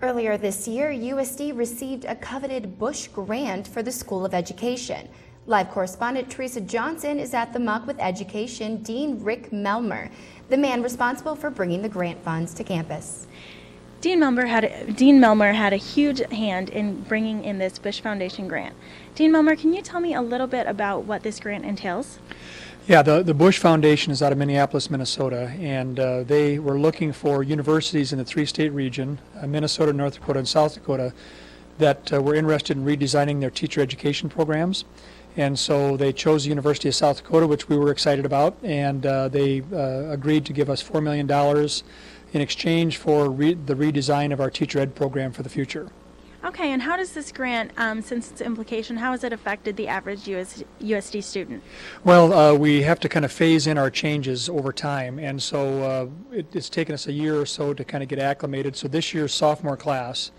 Earlier this year, USD received a coveted Bush grant for the School of Education. Live correspondent Teresa Johnson is at the Muck with Education Dean Rick Melmer, the man responsible for bringing the grant funds to campus. Dean Melmer had a huge hand in bringing in this Bush Foundation grant. Dean Melmer, can you tell me a little bit about what this grant entails? Yeah, the Bush Foundation is out of Minneapolis, Minnesota, and they were looking for universities in the three-state region, Minnesota, North Dakota, and South Dakota, that were interested in redesigning their teacher education programs. And so they chose the University of South Dakota, which we were excited about, and they agreed to give us $4 million in exchange for the redesign of our teacher ed program for the future. Okay, and how does this grant, since its implication, how has it affected the average USD student? Well, we have to kind of phase in our changes over time, and so it's taken us a year or so to kind of get acclimated. So this year's sophomore class,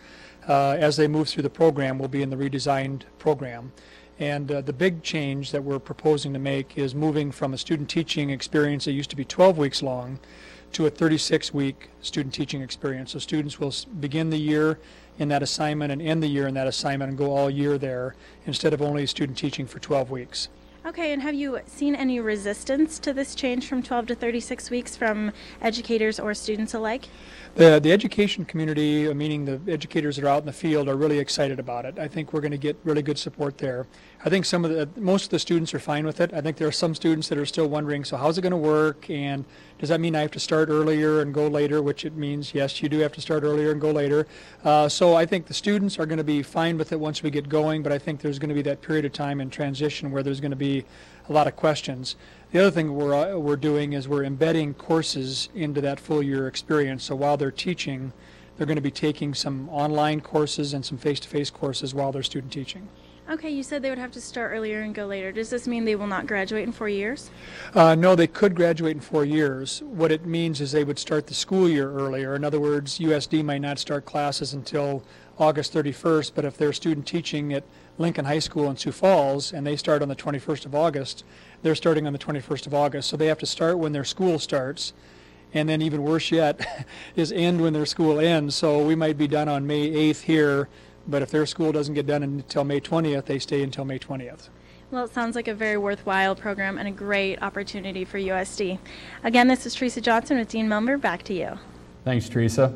as they move through the program, will be in the redesigned program. And the big change that we're proposing to make is moving from a student teaching experience that used to be 12 weeks long to a 36-week student teaching experience. So students will begin the year in that assignment and end the year in that assignment and go all year there instead of only student teaching for 12 weeks. Okay, and have you seen any resistance to this change from 12 to 36 weeks from educators or students alike? The education community, meaning the educators that are out in the field, are really excited about it. I think we're going to get really good support there. I think most of the students are fine with it. I think there are some students that are still wondering, so how's it going to work, and does that mean I have to start earlier and go later, which it means, yes, you do have to start earlier and go later. So I think the students are going to be fine with it once we get going, but I think there's going to be that period of time in transition where there's going to be a lot of questions. The other thing we're doing is we're embedding courses into that full year experience. So while they're teaching, they're going to be taking some online courses and some face-to-face courses while they're student teaching. Okay, you said they would have to start earlier and go later. Does this mean they will not graduate in 4 years? No, they could graduate in 4 years. What it means is they would start the school year earlier. In other words, USD might not start classes until August 31st, but if they're student teaching at Lincoln High School in Sioux Falls and they start on the 21st of August, they're starting on the 21st of August. So they have to start when their school starts, and then even worse yet is end when their school ends. So we might be done on May 8th here, but if their school doesn't get done until May 20th, they stay until May 20th. Well, it sounds like a very worthwhile program and a great opportunity for USD. Again, this is Teresa Johnson with Dean Melmer. Back to you. Thanks, Teresa.